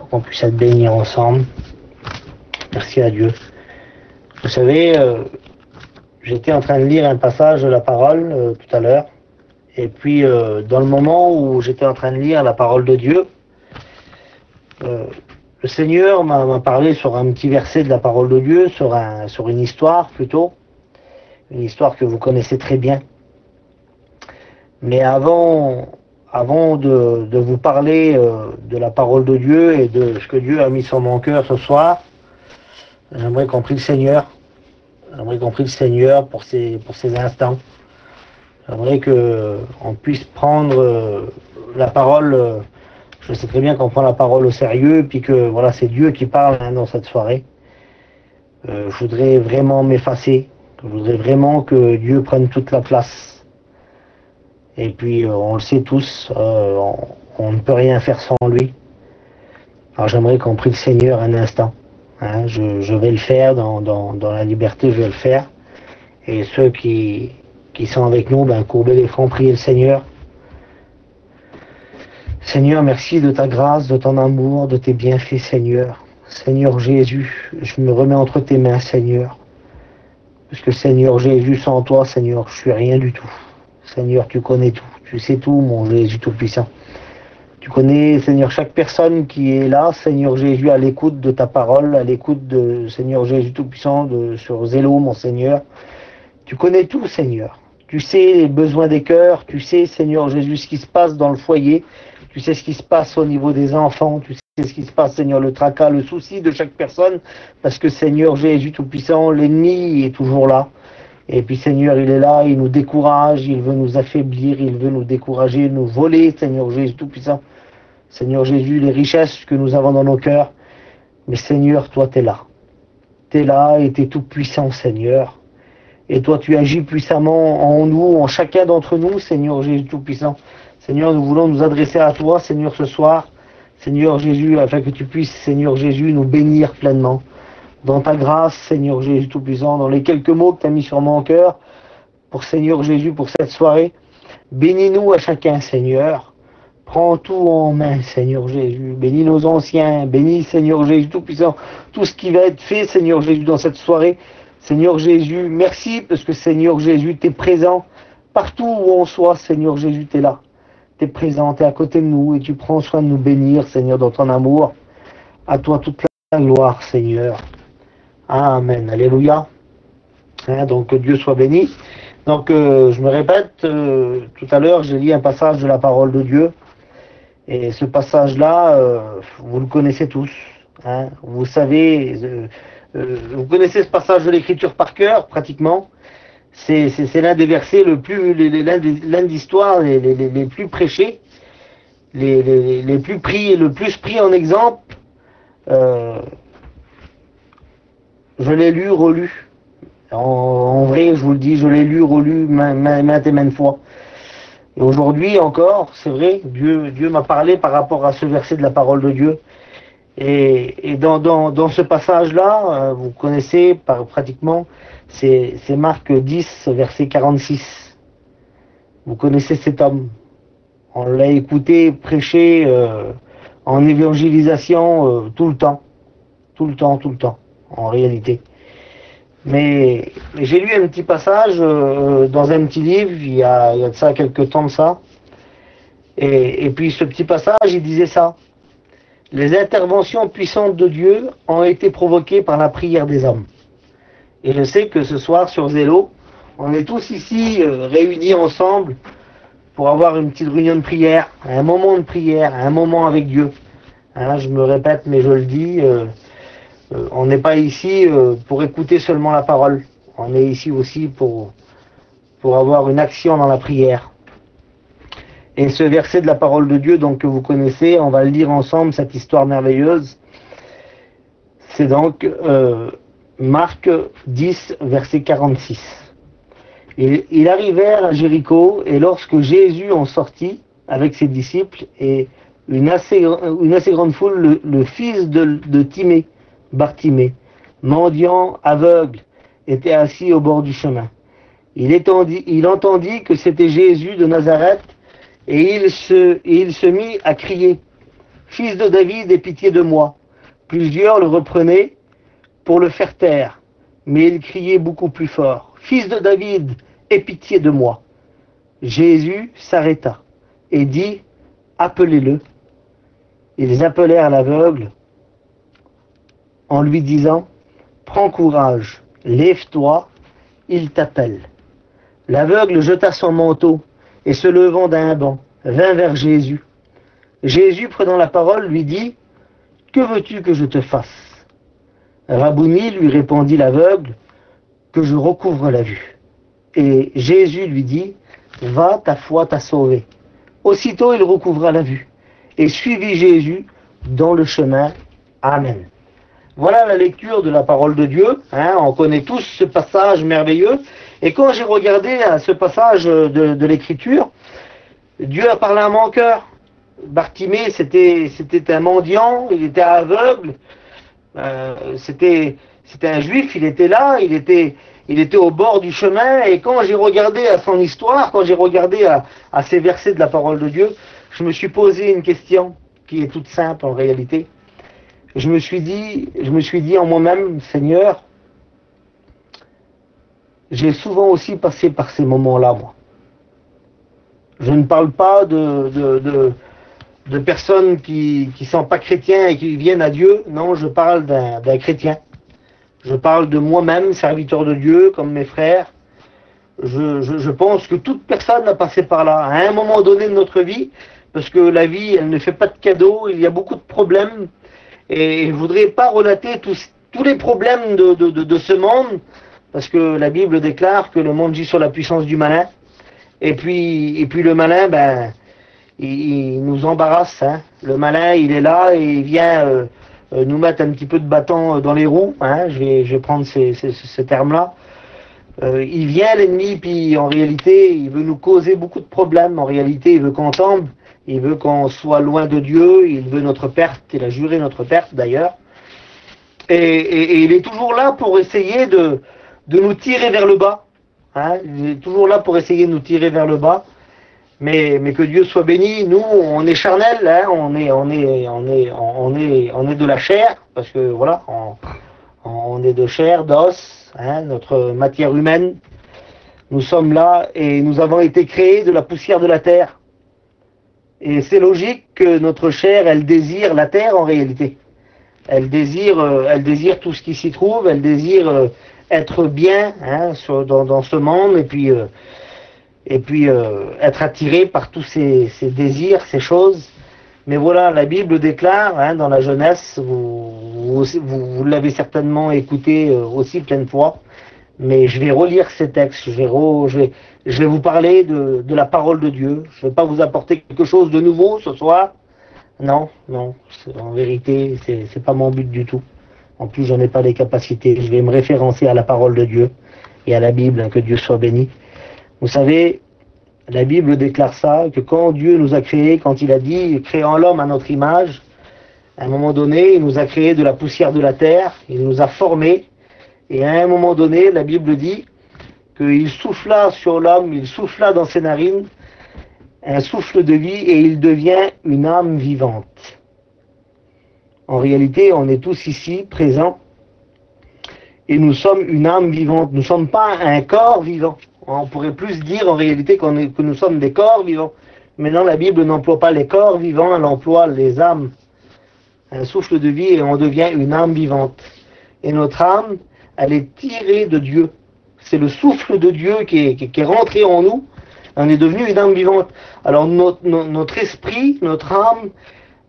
pour qu'on puisse être bénis ensemble. Merci à Dieu. Vous savez, j'étais en train de lire un passage de la parole tout à l'heure, et puis dans le moment où j'étais en train de lire la parole de Dieu, le Seigneur m'a parlé sur un petit verset de la parole de Dieu, sur une histoire plutôt, une histoire que vous connaissez très bien. Mais avant de vous parler de la parole de Dieu et de ce que Dieu a mis sur mon cœur ce soir, j'aimerais qu'on prie le Seigneur. J'aimerais qu'on prie le Seigneur pour ces instants. J'aimerais qu'on puisse prendre la parole. Je sais très bien qu'on prend la parole au sérieux, puis que voilà, c'est Dieu qui parle dans cette soirée. Je voudrais vraiment m'effacer. Je voudrais vraiment que Dieu prenne toute la place. Et puis, on le sait tous, on ne peut rien faire sans lui. Alors j'aimerais qu'on prie le Seigneur un instant. Hein, je vais le faire dans la liberté, je vais le faire. Et ceux qui sont avec nous, courbez les fronts, priez le Seigneur. Seigneur, merci de ta grâce, de ton amour, de tes bienfaits, Seigneur. Seigneur Jésus, je me remets entre tes mains, Seigneur. Parce que Seigneur Jésus, sans toi, Seigneur, je suis rien du tout. Seigneur, tu connais tout. Tu sais tout, mon Jésus Tout-Puissant. Tu connais, Seigneur, chaque personne qui est là, Seigneur Jésus, à l'écoute de ta parole, à l'écoute de Seigneur Jésus Tout-Puissant, sur Zélo, mon Seigneur. Tu connais tout, Seigneur. Tu sais les besoins des cœurs. Tu sais, Seigneur Jésus, ce qui se passe dans le foyer. Tu sais ce qui se passe au niveau des enfants. Tu sais ce qui se passe, Seigneur, le tracas, le souci de chaque personne. Parce que, Seigneur Jésus Tout-Puissant, l'ennemi est toujours là. Et puis, Seigneur, il est là, il nous décourage, il veut nous affaiblir, il veut nous décourager, nous voler, Seigneur Jésus Tout-Puissant. Seigneur Jésus, les richesses que nous avons dans nos cœurs. Mais Seigneur, toi, tu es là. Tu es là et tu es tout puissant, Seigneur. Et toi, tu agis puissamment en nous, en chacun d'entre nous, Seigneur Jésus Tout-Puissant. Seigneur, nous voulons nous adresser à toi, Seigneur, ce soir. Seigneur Jésus, afin que tu puisses, Seigneur Jésus, nous bénir pleinement. Dans ta grâce, Seigneur Jésus Tout-Puissant, dans les quelques mots que tu as mis sur mon cœur, pour Seigneur Jésus, pour cette soirée. Bénis-nous à chacun, Seigneur. Prends tout en main, Seigneur Jésus. Bénis nos anciens. Bénis, Seigneur Jésus Tout-Puissant, tout ce qui va être fait, Seigneur Jésus, dans cette soirée. Seigneur Jésus, merci parce que, Seigneur Jésus, tu es présent. Partout où on soit, Seigneur Jésus, tu es là. Tu es présent, tu es à côté de nous et tu prends soin de nous bénir, Seigneur, dans ton amour. À toi toute la gloire, Seigneur. Amen. Alléluia. Donc, que Dieu soit béni. Donc, je me répète, tout à l'heure, j'ai lu un passage de la parole de Dieu. Et ce passage-là, vous le connaissez tous. Hein, vous savez, vous connaissez ce passage de l'Écriture par cœur, pratiquement. C'est l'un des versets l'un des histoires les plus prêchés, les plus pris, le plus pris en exemple. Je l'ai lu, relu. En vrai, je vous le dis, je l'ai lu, relu maintes et maintes fois. Et aujourd'hui encore, c'est vrai, Dieu m'a parlé par rapport à ce verset de la parole de Dieu. Et dans ce passage-là, vous connaissez pratiquement, c'est Marc 10, verset 46. Vous connaissez cet homme. On l'a écouté prêcher en évangélisation tout le temps, en réalité. Mais j'ai lu un petit passage dans un petit livre, il y a de ça quelques temps de ça. Et puis ce petit passage, il disait ça. Les interventions puissantes de Dieu ont été provoquées par la prière des hommes. Et je sais que ce soir sur Zélo, on est tous ici réunis ensemble pour avoir une petite réunion de prière, un moment de prière, un moment avec Dieu. Hein, je me répète, mais je le dis, on n'est pas ici pour écouter seulement la parole. On est ici aussi pour avoir une action dans la prière. Et ce verset de la parole de Dieu, donc que vous connaissez, on va le lire ensemble, cette histoire merveilleuse. C'est donc Marc 10, verset 46. Ils arrivèrent à Jéricho, et lorsque Jésus en sortit avec ses disciples et une assez grande foule, le fils de Timée, Bartimée, mendiant aveugle, était assis au bord du chemin. Il entendit que c'était Jésus de Nazareth, et il se mit à crier: Fils de David, aie pitié de moi. Plusieurs le reprenaient pour le faire taire, mais il criait beaucoup plus fort. Fils de David, aie pitié de moi. Jésus s'arrêta et dit, appelez-le. Ils appelèrent l'aveugle en lui disant, prends courage, lève-toi, il t'appelle. L'aveugle jeta son manteau et se levant d'un banc, vint vers Jésus. Jésus, prenant la parole, lui dit, que veux-tu que je te fasse? Rabouni, lui répondit l'aveugle, que je recouvre la vue. Et Jésus lui dit, va, ta foi t'a sauvé. Aussitôt il recouvra la vue et suivit Jésus dans le chemin. Amen. Voilà la lecture de la parole de Dieu. On connaît tous ce passage merveilleux. Et quand j'ai regardé à ce passage de l'Écriture, Dieu a parlé à mon cœur. Bartimée, c'était un mendiant, il était aveugle, c'était un juif, il était là, il était au bord du chemin. Et quand j'ai regardé à son histoire, quand j'ai regardé à ces versets de la parole de Dieu, je me suis posé une question qui est toute simple en réalité. Je me suis dit en moi-même, Seigneur, j'ai souvent aussi passé par ces moments-là, moi. Je ne parle pas de personnes qui sont pas chrétiens et qui viennent à Dieu. Non, je parle d'un chrétien. Je parle de moi-même, serviteur de Dieu, comme mes frères. Je pense que toute personne a passé par là, à un moment donné de notre vie, parce que la vie, elle ne fait pas de cadeaux, il y a beaucoup de problèmes. Et je ne voudrais pas relater tous les problèmes de ce monde, parce que la Bible déclare que le monde gît sur la puissance du malin. Et puis le malin, il nous embarrasse. Le malin, il est là et il vient nous mettre un petit peu de bâton dans les roues. Je vais prendre ce terme-là. Il vient, l'ennemi, puis en réalité, il veut nous causer beaucoup de problèmes. En réalité, il veut qu'on tombe. Il veut qu'on soit loin de Dieu, il veut notre perte, il a juré notre perte d'ailleurs. Et il est toujours là pour essayer de nous tirer vers le bas. Il est toujours là pour essayer de nous tirer vers le bas. Mais que Dieu soit béni. Nous, on est charnel, on est de la chair, parce que voilà, on est de chair, d'os, notre matière humaine. Nous sommes là et nous avons été créés de la poussière de la terre. Et c'est logique que notre chair, elle désire la terre en réalité. Elle désire tout ce qui s'y trouve, elle désire être bien dans ce monde et puis être attirée par tous ces désirs, ces choses. Mais voilà, la Bible déclare dans la Genèse, vous l'avez certainement écouté aussi plein de fois, mais je vais relire ces textes, je vais vous parler de la parole de Dieu. Je ne vais pas vous apporter quelque chose de nouveau ce soir. Non, en vérité, c'est pas mon but du tout. En plus, je n'ai pas les capacités. Je vais me référencer à la parole de Dieu et à la Bible, que Dieu soit béni. Vous savez, la Bible déclare ça, que quand Dieu nous a créés, quand il a dit, créant l'homme à notre image, à un moment donné, il nous a créés de la poussière de la terre, il nous a formés, et à un moment donné, la Bible dit qu'il souffla sur l'homme, il souffla dans ses narines un souffle de vie et il devient une âme vivante. En réalité, on est tous ici présents et nous sommes une âme vivante. Nous ne sommes pas un corps vivant. On pourrait plus dire en réalité que nous sommes des corps vivants. Mais non, la Bible n'emploie pas les corps vivants, elle emploie les âmes. Un souffle de vie et on devient une âme vivante. Et notre âme, elle est tirée de Dieu. C'est le souffle de Dieu qui est rentré en nous. On est devenu une âme vivante. Alors notre esprit, notre âme,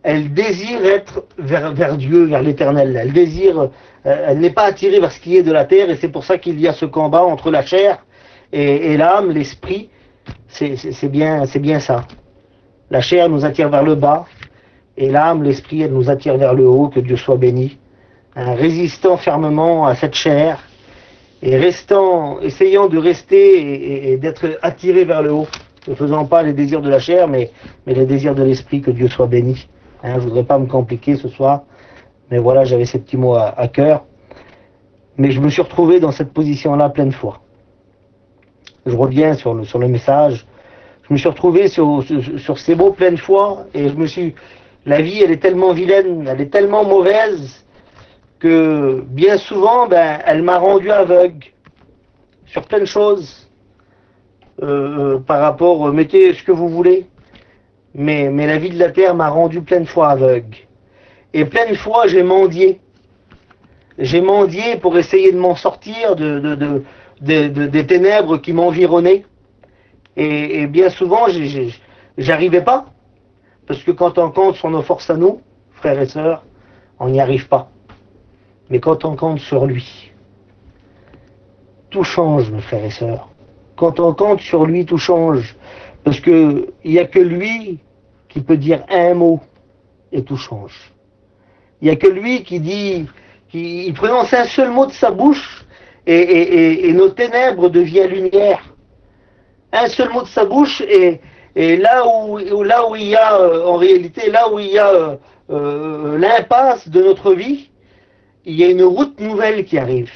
elle désire être vers Dieu, vers l'éternel. Elle désire, elle n'est pas attirée vers ce qui est de la terre, et c'est pour ça qu'il y a ce combat entre la chair et l'âme, l'esprit. C'est bien ça. La chair nous attire vers le bas, et l'âme, l'esprit, elle nous attire vers le haut, que Dieu soit béni. Résistant fermement à cette chair, et essayant de rester et d'être attiré vers le haut, ne faisant pas les désirs de la chair, mais les désirs de l'esprit, que Dieu soit béni. Je ne voudrais pas me compliquer ce soir, mais voilà, j'avais ces petits mots à cœur. Mais je me suis retrouvé dans cette position-là plein de fois. Je reviens sur le message. Je me suis retrouvé sur ces mots plein de fois, et je La vie, elle est tellement vilaine, elle est tellement mauvaise, que bien souvent, ben, elle m'a rendu aveugle sur plein de choses, par rapport, mettez ce que vous voulez, mais la vie de la terre m'a rendu plein de fois aveugle. Et plein de fois, j'ai mendié. J'ai mendié pour essayer de m'en sortir des ténèbres qui m'environnaient. Et bien souvent, j'arrivais pas. Parce que quand on compte sur nos forces à nous, frères et sœurs, on n'y arrive pas. Mais quand on compte sur lui, tout change, mes frères et sœurs. Quand on compte sur lui, tout change. Parce que il n'y a que lui qui peut dire un mot et tout change. Il n'y a que lui qui dit, il prononce un seul mot de sa bouche et nos ténèbres deviennent lumière. Un seul mot de sa bouche et là où il y a, en réalité, là où il y a l'impasse de notre vie, il y a une route nouvelle qui arrive.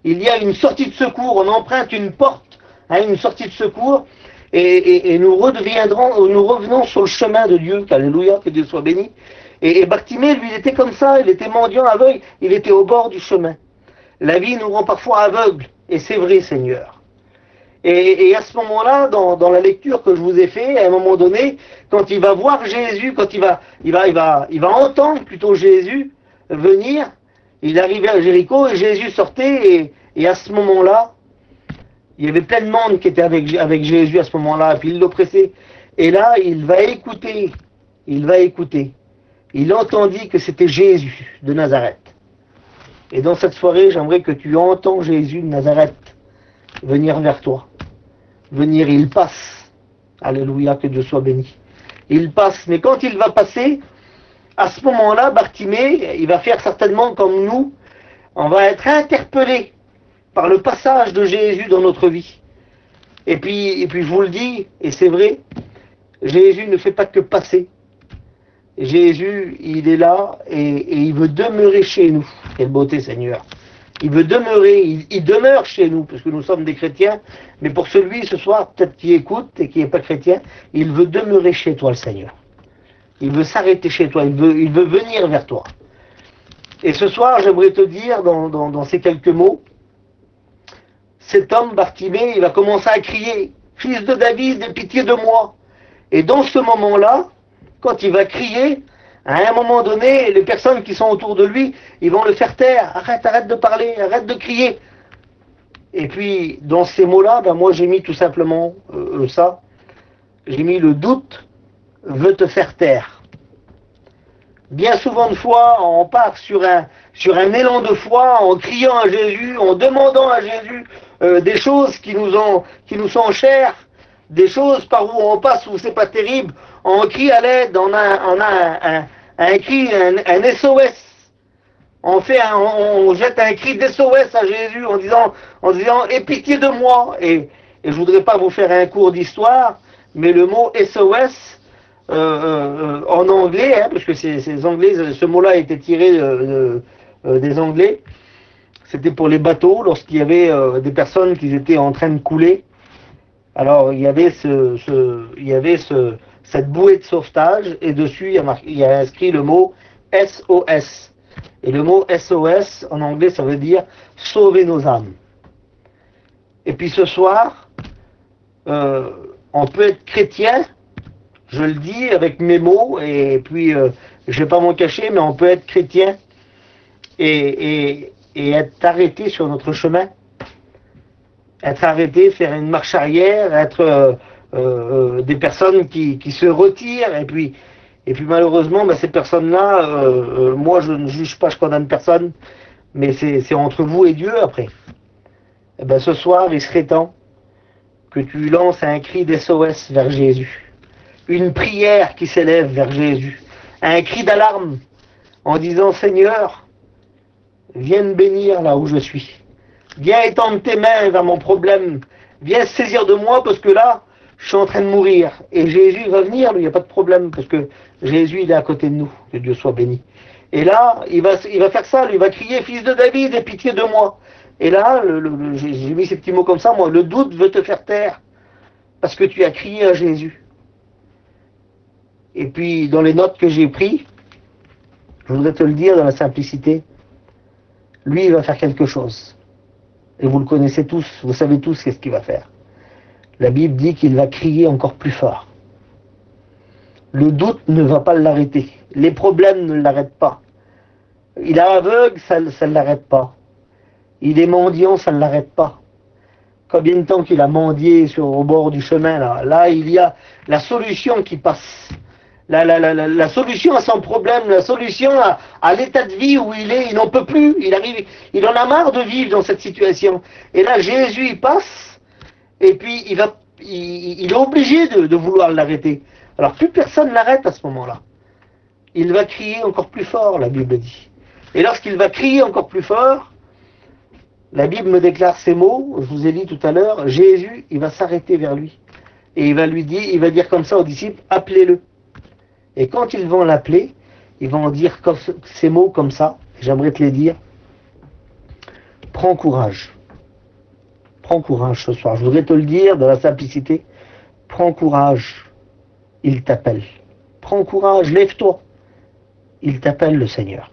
Il y a une sortie de secours, on emprunte une porte à une sortie de secours et nous revenons sur le chemin de Dieu, qu'alléluia, que Dieu soit béni. Et Bartimée, lui, il était comme ça, il était mendiant, aveugle, il était au bord du chemin. La vie nous rend parfois aveugles, et c'est vrai, Seigneur. Et à ce moment-là, dans la lecture que je vous ai fait, à un moment donné, quand il va voir Jésus, quand il va entendre plutôt Jésus venir, il arrivait à Jéricho et Jésus sortait et à ce moment-là, il y avait plein de monde qui était avec Jésus à ce moment-là, et puis il l'oppressait. Et là, il va écouter. Il entendit que c'était Jésus de Nazareth. Et dans cette soirée, j'aimerais que tu entends Jésus de Nazareth venir vers toi. Venir, il passe. Alléluia, que Dieu soit béni. Il passe, mais quand il va passer, à ce moment-là, Bartimée, il va faire certainement comme nous, on va être interpellé par le passage de Jésus dans notre vie. Et puis je vous le dis, et c'est vrai, Jésus ne fait pas que passer. Jésus, il est là et il veut demeurer chez nous. Quelle beauté, Seigneur. Il veut demeurer, il demeure chez nous, parce que nous sommes des chrétiens, mais pour celui, ce soir, peut-être qui écoute et qui n'est pas chrétien, il veut demeurer chez toi, le Seigneur. Il veut s'arrêter chez toi, il veut venir vers toi. Et ce soir, j'aimerais te dire, dans ces quelques mots, cet homme, Bartimée, il va commencer à crier, « Fils de David, aie pitié de moi !» Et dans ce moment-là, quand il va crier, à un moment donné, les personnes qui sont autour de lui, ils vont le faire taire. Arrête de parler, arrête de crier. Et puis, dans ces mots-là, ben moi j'ai mis tout simplement ça. J'ai mis le doute veut te faire taire. Bien souvent de fois, on part sur un élan de foi, en criant à Jésus, en demandant à Jésus des choses qui nous sont chères, des choses par où on passe où c'est pas terrible. On crie à l'aide, on a un cri, un SOS. On jette un cri d'SOS à Jésus en disant aie pitié de moi. Et je voudrais pas vous faire un cours d'histoire, mais le mot SOS en anglais, parce que ces anglais, ce mot-là a été tiré des anglais. C'était pour les bateaux lorsqu'il y avait des personnes qui étaient en train de couler. Alors il y avait cette bouée de sauvetage et dessus il y a inscrit le mot SOS. Et le mot SOS en anglais ça veut dire sauver nos âmes. Et puis ce soir, on peut être chrétien, je le dis avec mes mots, et puis je vais pas m'en cacher, mais on peut être chrétien et être arrêté sur notre chemin. Être arrêté, faire une marche arrière, être des personnes qui se retirent, et puis malheureusement, ces personnes-là, moi je ne juge pas, je condamne personne, mais c'est entre vous et Dieu après. Et ce soir, il serait temps que tu lances un cri d'SOS vers Jésus, une prière qui s'élève vers Jésus, un cri d'alarme en disant Seigneur, viens me bénir là où je suis. Viens étendre tes mains vers mon problème. Viens saisir de moi parce que là, je suis en train de mourir. Et Jésus va venir, lui, il n'y a pas de problème parce que Jésus, il est à côté de nous. Que Dieu soit béni. Et là, il va faire ça, lui, il va crier, fils de David, aie pitié de moi. Et là, j'ai mis ces petits mots comme ça, moi, le doute veut te faire taire parce que tu as crié à Jésus. Et puis, dans les notes que j'ai prises, je voudrais te le dire dans la simplicité, lui, il va faire quelque chose. Et vous le connaissez tous, vous savez tous qu'est-ce qu'il va faire. La Bible dit qu'il va crier encore plus fort. Le doute ne va pas l'arrêter. Les problèmes ne l'arrêtent pas. Il est aveugle, ça ne l'arrête pas. Il est mendiant, ça ne l'arrête pas. Combien de temps qu'il a mendié au bord du chemin, là, il y a la solution qui passe. La solution à son problème, la solution à l'état de vie où il est, il n'en peut plus, il en a marre de vivre dans cette situation. Et là, Jésus, il passe, et puis il est obligé de vouloir l'arrêter. Alors plus personne l'arrête à ce moment-là. Il va crier encore plus fort, la Bible dit. Et lorsqu'il va crier encore plus fort, la Bible me déclare ces mots, je vous ai dit tout à l'heure, Jésus, il va s'arrêter vers lui. Et il va dire comme ça aux disciples, appelez-le. Et quand ils vont l'appeler, ils vont dire ces mots comme ça, j'aimerais te les dire. Prends courage. Prends courage ce soir. Je voudrais te le dire dans la simplicité. Prends courage. Il t'appelle. Prends courage, lève-toi. Il t'appelle le Seigneur.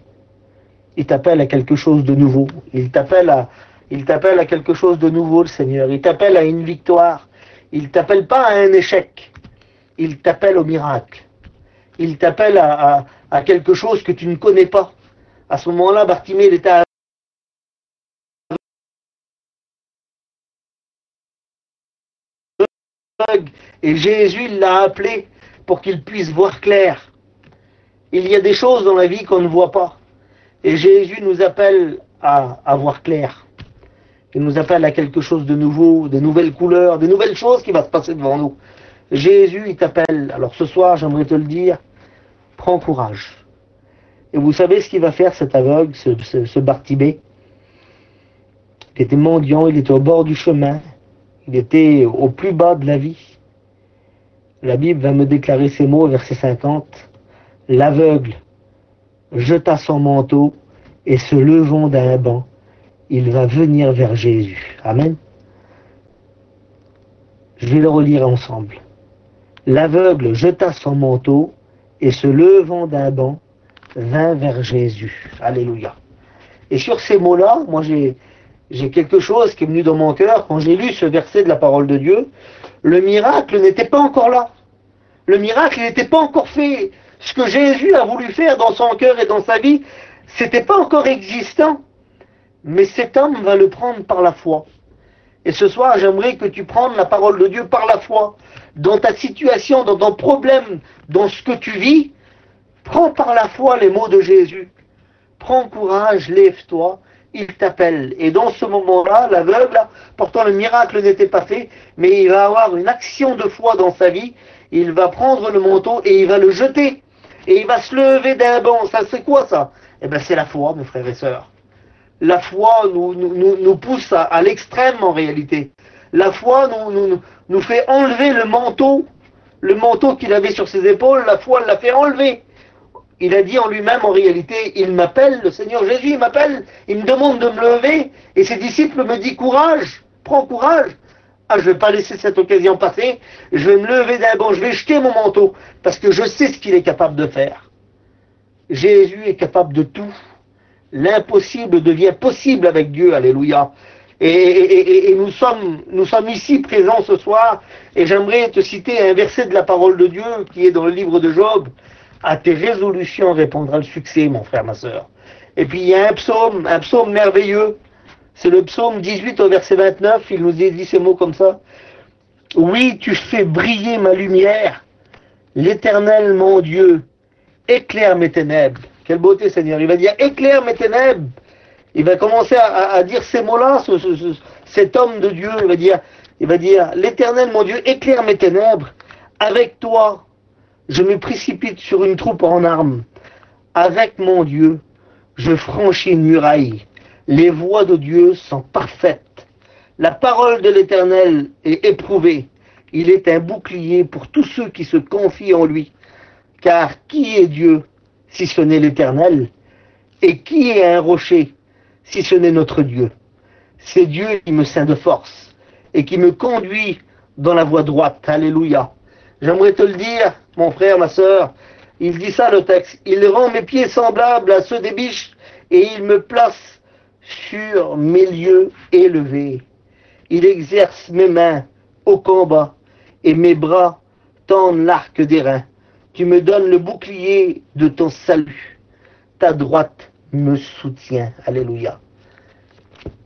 Il t'appelle à quelque chose de nouveau. Il t'appelle à quelque chose de nouveau, le Seigneur. Il t'appelle à une victoire. Il t'appelle pas à un échec. Il t'appelle au miracle. Il t'appelle à quelque chose que tu ne connais pas. À ce moment-là, Bartimée, il était aveugle. Et Jésus l'a appelé pour qu'il puisse voir clair. Il y a des choses dans la vie qu'on ne voit pas. Et Jésus nous appelle à voir clair. Il nous appelle à quelque chose de nouveau, de nouvelles couleurs, de nouvelles choses qui vont se passer devant nous. Jésus, il t'appelle. Alors ce soir, j'aimerais te le dire, prends courage. Et vous savez ce qu'il va faire, cet aveugle, ce Bartimée? Il était mendiant, il était au bord du chemin, il était au plus bas de la vie. La Bible va me déclarer ces mots, verset 50. L'aveugle jeta son manteau et se levant d'un banc, il va venir vers Jésus. Amen. Je vais le relire ensemble. L'aveugle jeta son manteau et se levant d'un banc, vint vers Jésus. Alléluia. Et sur ces mots-là, moi j'ai quelque chose qui est venu dans mon cœur quand j'ai lu ce verset de la parole de Dieu. Le miracle n'était pas encore là. Le miracle n'était pas encore fait. Ce que Jésus a voulu faire dans son cœur et dans sa vie, c'était pas encore existant. Mais cet homme va le prendre par la foi. Et ce soir, j'aimerais que tu prennes la parole de Dieu par la foi. Dans ta situation, dans ton problème, dans ce que tu vis, prends par la foi les mots de Jésus. Prends courage, lève-toi, il t'appelle. Et dans ce moment-là, l'aveugle, pourtant le miracle n'était pas fait, mais il va avoir une action de foi dans sa vie. Il va prendre le manteau et il va le jeter. Et il va se lever d'un banc. Ça, c'est quoi ça? Eh bien, c'est la foi, mes frères et sœurs. La foi nous pousse à l'extrême en réalité. La foi nous fait enlever le manteau qu'il avait sur ses épaules. La foi l'a fait enlever. Il a dit en lui-même, en réalité, il m'appelle, le Seigneur Jésus, il m'appelle, il me demande de me lever, et ses disciples me disent, courage, prends courage. Ah, je ne vais pas laisser cette occasion passer, je vais me lever d'un banc, je vais jeter mon manteau, parce que je sais ce qu'il est capable de faire. Jésus est capable de tout. L'impossible devient possible avec Dieu, alléluia. Et nous sommes ici présents ce soir, et j'aimerais te citer un verset de la parole de Dieu qui est dans le livre de Job. À tes résolutions répondra le succès, mon frère, ma sœur. Et puis il y a un psaume merveilleux. C'est le psaume 18 au verset 29. Il nous dit ces mots comme ça. Oui, tu fais briller ma lumière. L'Éternel, mon Dieu, éclaire mes ténèbres. Quelle beauté, Seigneur. Il va dire éclaire mes ténèbres. Il va commencer à dire ces mots-là, cet homme de Dieu. Il va dire l'Éternel, mon Dieu, éclaire mes ténèbres. Avec toi, je me précipite sur une troupe en armes. Avec mon Dieu, je franchis une muraille. Les voies de Dieu sont parfaites. La parole de l'Éternel est éprouvée. Il est un bouclier pour tous ceux qui se confient en lui. Car qui est Dieu si ce n'est l'Éternel? Et qui est un rocher si ce n'est notre Dieu? C'est Dieu qui me ceint de force et qui me conduit dans la voie droite. Alléluia. J'aimerais te le dire, mon frère, ma sœur. Il dit ça, le texte. Il rend mes pieds semblables à ceux des biches et il me place sur mes lieux élevés. Il exerce mes mains au combat et mes bras tendent l'arc d'airain. Tu me donnes le bouclier de ton salut. Ta droite me soutient. Alléluia.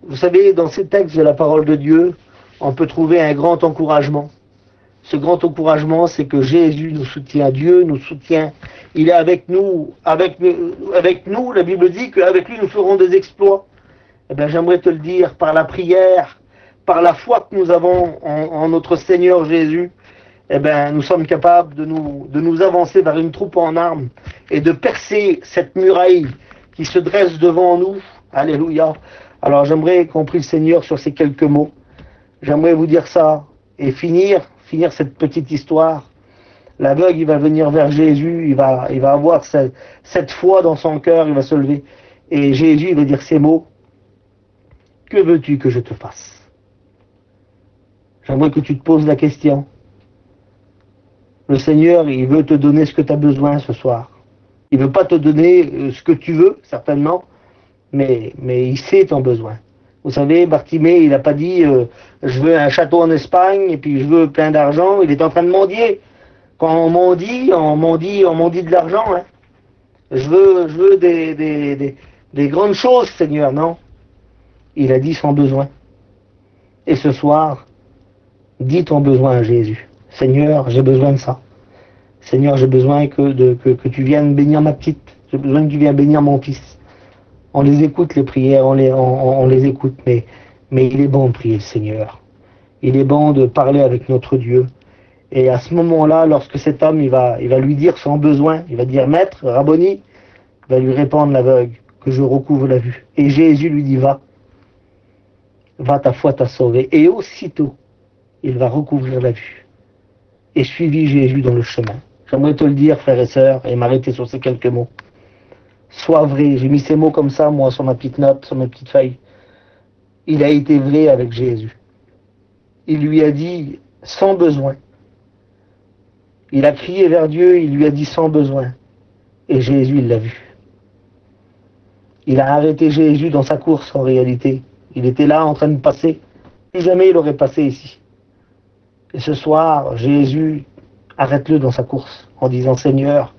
Vous savez, dans ces textes de la parole de Dieu, on peut trouver un grand encouragement. Ce grand encouragement, c'est que Jésus nous soutient, Dieu nous soutient. Il est avec nous, avec nous, la Bible dit qu'avec lui nous ferons des exploits. Eh bien, j'aimerais te le dire, par la prière, par la foi que nous avons en notre Seigneur Jésus, eh bien, nous sommes capables de nous avancer vers une troupe en armes et de percer cette muraille qui se dresse devant nous. Alléluia. Alors, j'aimerais qu'on prie le Seigneur sur ces quelques mots. J'aimerais vous dire ça et finir cette petite histoire. L'aveugle, il va venir vers Jésus, il va avoir cette foi dans son cœur, il va se lever. Et Jésus, il va dire ces mots. Que veux-tu que je te fasse? J'aimerais que tu te poses la question. Le Seigneur, il veut te donner ce que tu as besoin ce soir. Il ne veut pas te donner ce que tu veux, certainement, mais il sait ton besoin. Vous savez, Bartimée, il n'a pas dit je veux un château en Espagne et puis je veux plein d'argent. Il est en train de mendier. Quand on mendie de l'argent. Hein. Je veux des grandes choses, Seigneur, non? Il a dit son besoin. Et ce soir, dis ton besoin à Jésus. Seigneur, j'ai besoin de ça. Seigneur, j'ai besoin que tu viennes bénir ma petite. J'ai besoin que tu viennes bénir mon fils. On les écoute, les prières, on les écoute, mais il est bon de prier le Seigneur. Il est bon de parler avec notre Dieu. Et à ce moment-là, lorsque cet homme, il va lui dire son besoin, il va dire, Maître, Rabboni, il va lui répondre l'aveugle, que je recouvre la vue. Et Jésus lui dit, va, ta foi t'a sauvé. Et aussitôt, il va recouvrir la vue. Et suivit Jésus dans le chemin. J'aimerais te le dire, frères et sœurs, et m'arrêter sur ces quelques mots. Sois vrai. J'ai mis ces mots comme ça, moi, sur ma petite note, sur ma petite feuille. Il a été vrai avec Jésus. Il lui a dit sans besoin. Il a crié vers Dieu, il lui a dit sans besoin. Et Jésus, il l'a vu. Il a arrêté Jésus dans sa course, en réalité. Il était là, en train de passer. Plus jamais il aurait passé ici. Et ce soir, Jésus, arrête-le dans sa course, en disant, Seigneur,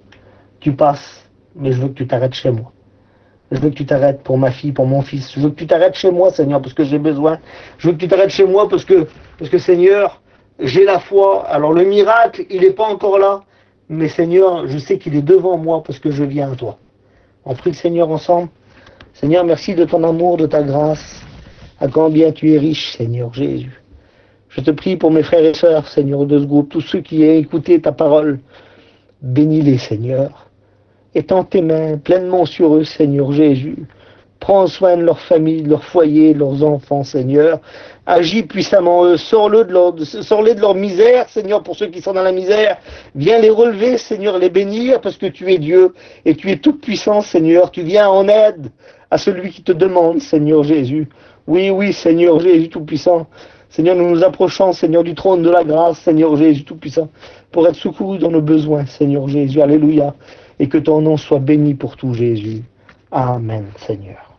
tu passes, mais je veux que tu t'arrêtes chez moi. Je veux que tu t'arrêtes pour ma fille, pour mon fils. Je veux que tu t'arrêtes chez moi, Seigneur, parce que j'ai besoin. Je veux que tu t'arrêtes chez moi parce que Seigneur, j'ai la foi. Alors le miracle, il n'est pas encore là. Mais Seigneur, je sais qu'il est devant moi parce que je viens à toi. On prie le Seigneur ensemble. Seigneur, merci de ton amour, de ta grâce. À combien tu es riche, Seigneur Jésus. Je te prie pour mes frères et sœurs, Seigneur, de ce groupe, tous ceux qui aient écouté ta parole. Bénis-les, Seigneur. Étends tes mains pleinement sur eux, Seigneur Jésus. Prends soin de leur famille, de leur foyer, de leurs enfants, Seigneur. Agis puissamment eux. Sors-les de leur misère, Seigneur, pour ceux qui sont dans la misère. Viens les relever, Seigneur, les bénir, parce que tu es Dieu et tu es tout puissant, Seigneur. Tu viens en aide à celui qui te demande, Seigneur Jésus. Oui, Seigneur Jésus tout-puissant. Seigneur, nous nous approchons, Seigneur, du trône de la grâce, Seigneur Jésus tout-puissant, pour être secourus dans nos besoins, Seigneur Jésus. Alléluia. Et que ton nom soit béni pour tout, Jésus. Amen, Seigneur.